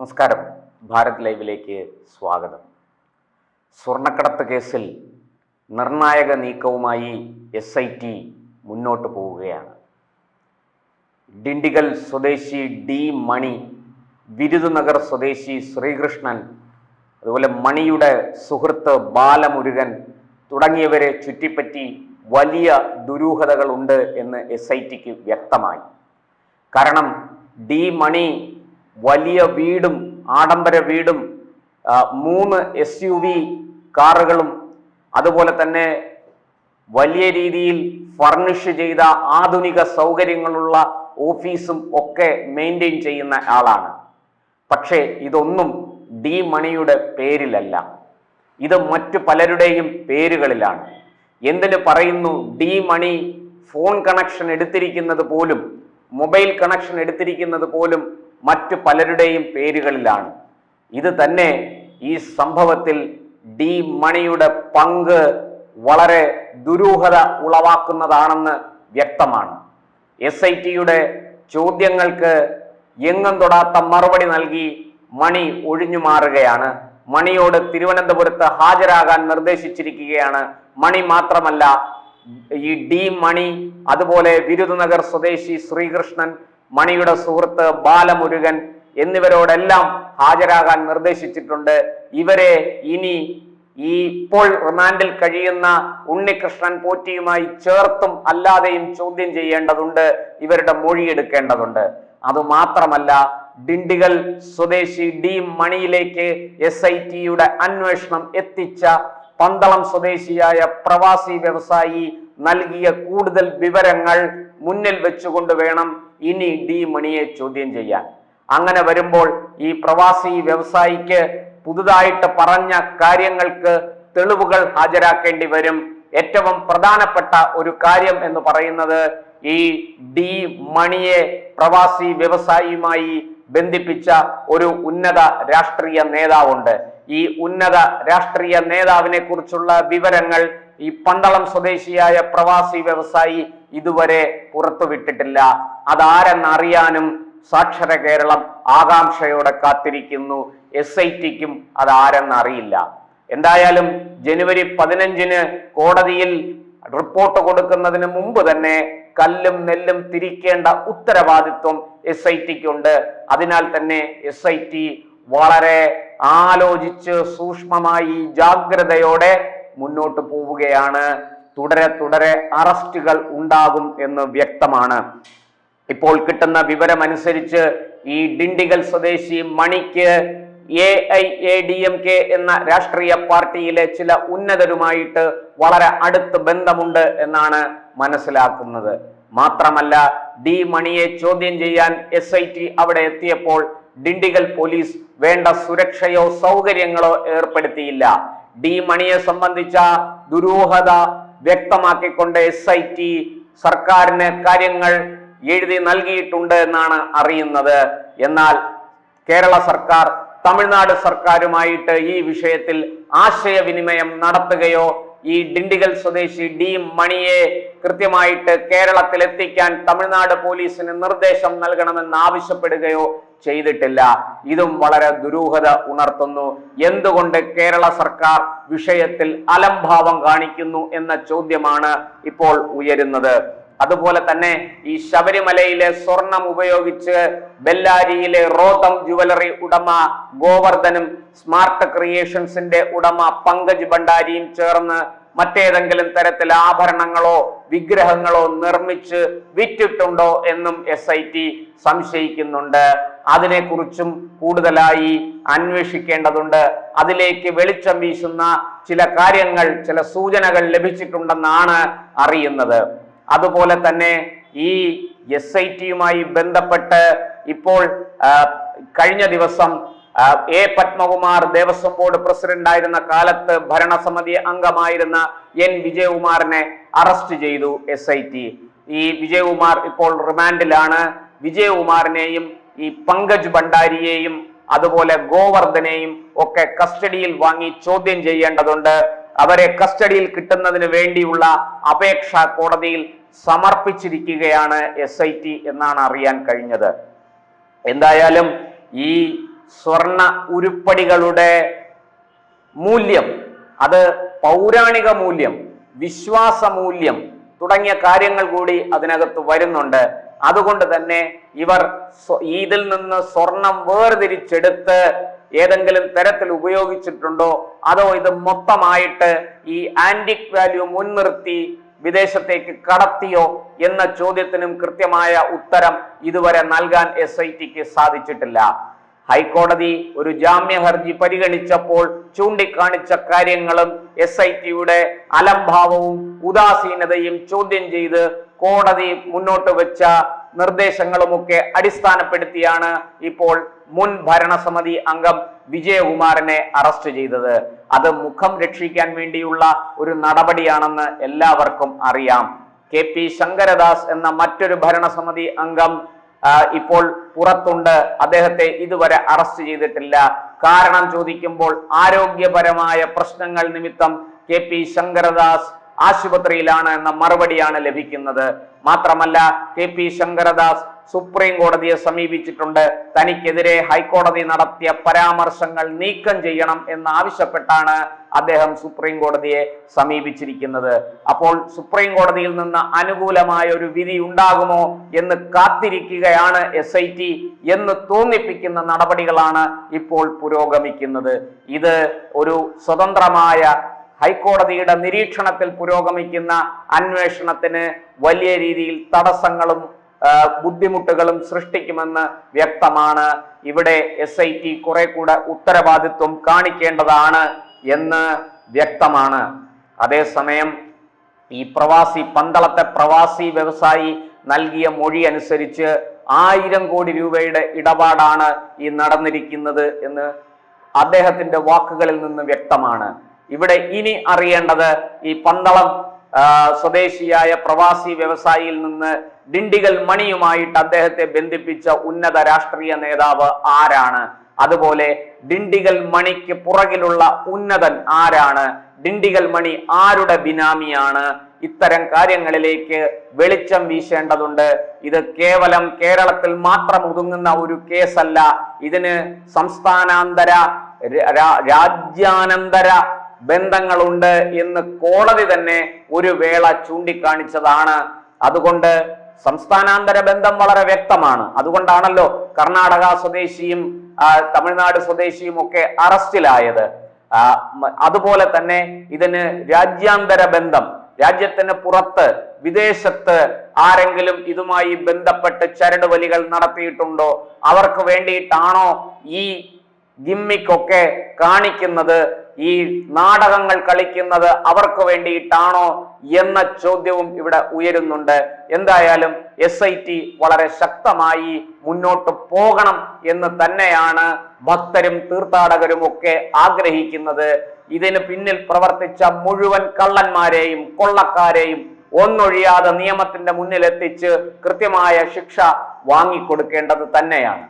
നമസ്കാരം. ഭാരത് ലൈവിലേക്ക് സ്വാഗതം. സ്വർണ്ണക്കടത്ത് കേസിൽ നിർണായക നീക്കവുമായി SIT മുന്നോട്ട് പോവുകയാണ്. ഡിണ്ടിഗൽ സ്വദേശി ഡി മണി, വിരുദുനഗർ സ്വദേശി ശ്രീകൃഷ്ണൻ, അതുപോലെ മണിയുടെ സുഹൃത്ത് ബാലമുരുകൻ തുടങ്ങിയവരെ ചുറ്റിപ്പറ്റി വലിയ ദുരൂഹതകളുണ്ട് എന്ന് SITക്ക് വ്യക്തമായി. കാരണം ഡി മണി വലിയ വീടും ആഡംബര വീടും 3 SUV കാറുകളും അതുപോലെ തന്നെ വലിയ രീതിയിൽ ഫർണിഷ് ചെയ്ത ആധുനിക സൗകര്യങ്ങളുള്ള ഓഫീസും ഒക്കെ മെയിൻറ്റെയിൻ ചെയ്യുന്ന ആളാണ്. പക്ഷേ ഇതൊന്നും ഡി മണിയുടെ പേരിലല്ല, ഇത് മറ്റു പലരുടെയും പേരുകളിലാണ്. എന്തിനു പറയുന്നു? ഡി മണി ഫോൺ കണക്ഷൻ എടുത്തിരിക്കുന്നത് പോലും, മൊബൈൽ കണക്ഷൻ എടുത്തിരിക്കുന്നത് പോലും മറ്റു പലരുടെയും പേരുകളിലാണ്. ഇത് തന്നെ ഈ സംഭവത്തിൽ ഡി മണിയുടെ പങ്ക് വളരെ ദുരൂഹത ഉളവാക്കുന്നതാണെന്ന് വ്യക്തമാണ്. SITയുടെ ചോദ്യങ്ങൾക്ക് എങ്ങും തൊടാത്ത മറുപടി നൽകി മണി ഒഴിഞ്ഞു മാറുകയാണ്. മണിയോട് തിരുവനന്തപുരത്ത് ഹാജരാകാൻ നിർദ്ദേശിച്ചിരിക്കുകയാണ്. മണി മാത്രമല്ല, ഈ ഡി മണി, അതുപോലെ വിരുദുനഗർ സ്വദേശി ശ്രീകൃഷ്ണൻ, മണിയുടെ സുഹൃത്ത് ബാലമുരുകൻ എന്നിവരോടെല്ലാം ഹാജരാകാൻ നിർദ്ദേശിച്ചിട്ടുണ്ട്. ഇവരെ ഇനി ഇപ്പോൾ റിമാൻഡിൽ കഴിയുന്ന ഉണ്ണികൃഷ്ണൻ പോറ്റിയുമായി ചേർത്തും അല്ലാതെയും ചോദ്യം ചെയ്യേണ്ടതുണ്ട്, ഇവരുടെ മൊഴിയെടുക്കേണ്ടതുണ്ട്. അതുമാത്രമല്ല, ഡിണ്ടിഗൽ സ്വദേശി ഡി മണിയിലേക്ക് SITയുടെ അന്വേഷണം എത്തിച്ച പന്തളം സ്വദേശിയായ പ്രവാസി വ്യവസായി നൽകിയ കൂടുതൽ വിവരങ്ങൾ മുന്നിൽ വെച്ചുകൊണ്ട് വേണം ഇനി ഡി മണിയെ ചോദ്യം ചെയ്യാൻ. അങ്ങനെ വരുമ്പോൾ ഈ പ്രവാസി വ്യവസായിക്ക് പുതുതായിട്ട് പറഞ്ഞ കാര്യങ്ങൾക്ക് തെളിവുകൾ ഹാജരാക്കേണ്ടി വരും. ഏറ്റവും പ്രധാനപ്പെട്ട ഒരു കാര്യം എന്ന് പറയുന്നത്, ഈ ഡി മണിയെ പ്രവാസി വ്യവസായിയുമായി ബന്ധിപ്പിച്ച ഒരു ഉന്നത രാഷ്ട്രീയ നേതാവുണ്ട്. ഈ ഉന്നത രാഷ്ട്രീയ നേതാവിനെ കുറിച്ചുള്ള വിവരങ്ങൾ ഈ പന്തളം സ്വദേശിയായ പ്രവാസി വ്യവസായി ഇതുവരെ പുറത്തുവിട്ടിട്ടില്ല. അതാരെന്നറിയാനും സാക്ഷര കേരളം ആകാംക്ഷയോടെ കാത്തിരിക്കുന്നു. SITക്കും അതാരെന്നറിയില്ല. എന്തായാലും ജനുവരി 15 കോടതിയിൽ റിപ്പോർട്ട് കൊടുക്കുന്നതിന് മുമ്പ് തന്നെ കല്ലും നെല്ലും തിരിക്കേണ്ട ഉത്തരവാദിത്വം SITക്കുണ്ട്. അതിനാൽ തന്നെ SIT വളരെ ആലോചിച്ച് സൂക്ഷ്മമായി ജാഗ്രതയോടെ മുന്നോട്ട് പോവുകയാണ്. തുടരെ അറസ്റ്റുകൾ ഉണ്ടാകും എന്ന് വ്യക്തമാണ്. ഇപ്പോൾ കിട്ടുന്ന വിവരമനുസരിച്ച് ഈ ഡിണ്ടിഗൽ സ്വദേശി മണിക്ക് AIADMK എന്ന രാഷ്ട്രീയ പാർട്ടിയിലെ ചില ഉന്നതരുമായിട്ട് വളരെ അടുത്ത് ബന്ധമുണ്ട് എന്നാണ് മനസ്സിലാക്കുന്നത്. മാത്രമല്ല, ഡി മണിയെ ചോദ്യം ചെയ്യാൻ SIT അവിടെ എത്തിയപ്പോൾ ഡിണ്ടിഗൽ പോലീസ് വേണ്ട സുരക്ഷയോ സൗകര്യങ്ങളോ ഏർപ്പെടുത്തിയില്ല. ഡി മണിയെ സംബന്ധിച്ച ദുരൂഹത വ്യക്തമാക്കിക്കൊണ്ട് SIT സർക്കാരിന് കാര്യങ്ങൾ എഴുതി നൽകിയിട്ടുണ്ട് എന്നാണ് അറിയുന്നത്. എന്നാൽ കേരള സർക്കാർ തമിഴ്നാട് സർക്കാരുമായിട്ട് ഈ വിഷയത്തിൽ ആശയവിനിമയം നടത്തുകയോ ഈ ഡിണ്ടിഗൽ സ്വദേശി ഡി മണിയെ കൃത്യമായിട്ട് കേരളത്തിൽ എത്തിക്കാൻ തമിഴ്നാട് പോലീസിന് നിർദ്ദേശം നൽകണമെന്ന് ആവശ്യപ്പെടുകയോ ചെയ്തിട്ടില്ല. ഇതും വളരെ ദുരൂഹത ഉണർത്തുന്നു. എന്തുകൊണ്ട് കേരള സർക്കാർ വിഷയത്തിൽ അലംഭാവം കാണിക്കുന്നു എന്ന ചോദ്യമാണ് ഇപ്പോൾ ഉയരുന്നത്. അതുപോലെ തന്നെ ഈ ശബരിമലയിലെ സ്വർണം ഉപയോഗിച്ച് ബെല്ലാരിയിലെ റോതം ജുവലറി ഉടമ ഗോവർദ്ധനും സ്മാർട്ട് ക്രിയേഷൻസിന്റെ ഉടമ പങ്കജ് ഭണ്ഡാരിയും ചേർന്ന് മറ്റേതെങ്കിലും തരത്തിൽ ആഭരണങ്ങളോ വിഗ്രഹങ്ങളോ നിർമ്മിച്ച് വിറ്റിട്ടുണ്ടോ എന്നും SIT സംശയിക്കുന്നുണ്ട്. അതിനെക്കുറിച്ചും കൂടുതലായി അന്വേഷിക്കേണ്ടതുണ്ട്. അതിലേക്ക് വെളിച്ചം വീശുന്ന ചില കാര്യങ്ങൾ, ചില സൂചനകൾ ലഭിച്ചിട്ടുണ്ടെന്നാണ് അറിയുന്നത്. അതുപോലെ തന്നെ ഈ SITയുമായി ബന്ധപ്പെട്ട് ഇപ്പോൾ കഴിഞ്ഞ ദിവസം A Padmakumar Devaswom board president ആയിരുന്ന കാലത്ത് ഭരണസമിതി അംഗമായിരുന്ന N വിജയകുമാറിനെ അറസ്റ്റ് ചെയ്തു SIT. ഈ വിജയകുമാർ ഇപ്പോൾ റിമാൻഡിലാണ്. വിജയകുമാറിനെയും ഈ പങ്കജ് ഭണ്ഡാരിയെയും അതുപോലെ ഗോവർദ്ധനെയും ഒക്കെ കസ്റ്റഡിയിൽ വാങ്ങി ചോദ്യം ചെയ്യേണ്ടതുണ്ട്. അവരെ കസ്റ്റഡിയിൽ കിട്ടുന്നതിന് വേണ്ടിയുള്ള അപേക്ഷ കോടതിയിൽ സമർപ്പിച്ചിരിക്കുകയാണ് SIT എന്നാണ് അറിയാൻ കഴിഞ്ഞത്. എന്തായാലും ഈ സ്വർണ ഉരുപ്പടികളുടെ മൂല്യം, അത് പൗരാണിക മൂല്യം, വിശ്വാസ മൂല്യം തുടങ്ങിയ കാര്യങ്ങൾ കൂടി അതിനകത്ത് വരുന്നുണ്ട്. അതുകൊണ്ട് തന്നെ ഇവർ ഇതിൽ നിന്ന് സ്വർണം വേർതിരിച്ചെടുത്ത് ഏതെങ്കിലും തരത്തിൽ ഉപയോഗിച്ചിട്ടുണ്ടോ, അതോ ഇത് മൊത്തമായിട്ട് ഈ ആന്റിക് വാല്യൂ മുൻനിർത്തി വിദേശത്തേക്ക് കടത്തിയോ എന്ന ചോദ്യത്തിനും കൃത്യമായ ഉത്തരം ഇതുവരെ നൽകാൻ SITക്ക് സാധിച്ചിട്ടില്ല. ഹൈക്കോടതി ഒരു ജാമ്യ ഹർജി പരിഗണിച്ചപ്പോൾ ചൂണ്ടിക്കാണിച്ച കാര്യങ്ങളും SITയുടെ അലംഭാവവും ഉദാസീനതയും ചോദ്യം ചെയ്ത് കോടതി മുന്നോട്ട് വെച്ച നിർദ്ദേശങ്ങളുമൊക്കെ അടിസ്ഥാനപ്പെടുത്തിയാണ് ഇപ്പോൾ മുൻ ഭരണസമിതി അംഗം വിജയകുമാറിനെ അറസ്റ്റ് ചെയ്തത്. അത് മുഖം രക്ഷിക്കാൻ വേണ്ടിയുള്ള ഒരു നടപടിയാണെന്ന് എല്ലാവർക്കും അറിയാം. KP ശങ്കരദാസ് എന്ന മറ്റൊരു ഭരണസമിതി അംഗം ഇപ്പോൾ പുറത്തുണ്ട്. അദ്ദേഹത്തെ ഇതുവരെ അറസ്റ്റ് ചെയ്തിട്ടില്ല. കാരണം ചോദിക്കുമ്പോൾ ആരോഗ്യപരമായ പ്രശ്നങ്ങൾ നിമിത്തം KP ശങ്കരദാസ് ആശുപത്രിയിലാണ് എന്ന മറുപടിയാണ് ലഭിക്കുന്നത്. മാത്രമല്ല KP ശങ്കരദാസ് സുപ്രീം കോടതിയെ സമീപിച്ചിട്ടുണ്ട്. തനിക്കെതിരെ ഹൈക്കോടതി നടത്തിയ പരാമർശങ്ങൾ നീക്കം ചെയ്യണം എന്നാവശ്യപ്പെട്ടാണ് അദ്ദേഹം സുപ്രീം കോടതിയെ സമീപിച്ചിരിക്കുന്നത്. അപ്പോൾ സുപ്രീം കോടതിയിൽ നിന്ന് അനുകൂലമായ ഒരു വിധി ഉണ്ടാകുമോ എന്ന് കാത്തിരിക്കുകയാണ് SIT എന്ന് തോന്നിപ്പിക്കുന്ന നടപടികളാണ് ഇപ്പോൾ പുരോഗമിക്കുന്നത്. ഇത് ഒരു സ്വതന്ത്രമായ ഹൈക്കോടതിയുടെ നിരീക്ഷണത്തിൽ പുരോഗമിക്കുന്ന അന്വേഷണത്തിന് വലിയ രീതിയിൽ തടസ്സങ്ങളും ബുദ്ധിമുട്ടുകളും സൃഷ്ടിക്കുമെന്ന് വ്യക്തമാണ്. ഇവിടെ SIT കുറെ കൂടെ ഉത്തരവാദിത്വം കാണിക്കേണ്ടതാണ് എന്ന് വ്യക്തമാണ്. അതേസമയം ഈ പന്തളത്തെ പ്രവാസി വ്യവസായി നൽകിയ മൊഴി അനുസരിച്ച് 1000 കോടി രൂപയുടെ ഇടപാടാണ് ഈ നടന്നിരിക്കുന്നത് എന്ന് അദ്ദേഹത്തിന്റെ വാക്കുകളിൽ നിന്ന് വ്യക്തമാണ്. ഇവിടെ ഇനി അറിയേണ്ടത് ഈ പന്തളം സ്വദേശിയായ പ്രവാസി വ്യവസായിയിൽ നിന്ന് ഡിണ്ടിഗൽ മണിയുമായിട്ട് അദ്ദേഹത്തെ ബന്ധിപ്പിച്ച ഉന്നത രാഷ്ട്രീയ നേതാവ് ആരാണ്, അതുപോലെ ഡിണ്ടിഗൽ മണിക്ക് പുറകിലുള്ള ഉന്നതൻ ആരാണ്, ഡിണ്ടിഗൽ മണി ആരുടെ ബിനാമിയാണ്, ഇത്തരം കാര്യങ്ങളിലേക്ക് വെളിച്ചം വീശേണ്ടതുണ്ട്. ഇത് കേവലം കേരളത്തിൽ മാത്രം ഒതുങ്ങുന്ന ഒരു കേസല്ല. ഇതിന് സംസ്ഥാനാന്തര രാജ്യാനന്തര ബന്ധങ്ങളുണ്ട് എന്ന് കോടതി തന്നെ ഒരു വേള ചൂണ്ടിക്കാണിച്ചതാണ്. അതുകൊണ്ട് സംസ്ഥാനാന്തര ബന്ധം വളരെ വ്യക്തമാണ്. അതുകൊണ്ടാണല്ലോ കർണാടക സ്വദേശിയും തമിഴ്നാട് സ്വദേശിയും ഒക്കെ അറസ്റ്റിലായത്. അതുപോലെ തന്നെ ഇതിന് രാജ്യാന്തര ബന്ധം, രാജ്യത്തിന് പുറത്ത് വിദേശത്ത് ആരെങ്കിലും ഇതുമായി ബന്ധപ്പെട്ട് ചരടുവലികൾ നടത്തിയിട്ടുണ്ടോ, അവർക്ക് വേണ്ടിയിട്ടാണോ ഈ ഗിമ്മിക്കൊക്കെ കാണിക്കുന്നത്, ഈ നാടകങ്ങൾ കളിക്കുന്നത് അവർക്ക് വേണ്ടിയിട്ടാണോ എന്ന ചോദ്യവും ഇവിടെ ഉയരുന്നുണ്ട്. എന്തായാലും SIT വളരെ ശക്തമായി മുന്നോട്ട് പോകണം എന്ന് തന്നെയാണ് ഭക്തരും തീർത്ഥാടകരും ഒക്കെ ആഗ്രഹിക്കുന്നത്. ഇതിന് പിന്നിൽ പ്രവർത്തിച്ച മുഴുവൻ കള്ളന്മാരെയും കൊള്ളക്കാരെയും ഒന്നൊഴിയാതെ നിയമത്തിന്റെ മുന്നിലെത്തിച്ച് കൃത്യമായ ശിക്ഷ വാങ്ങിക്കൊടുക്കേണ്ടത് തന്നെയാണ്.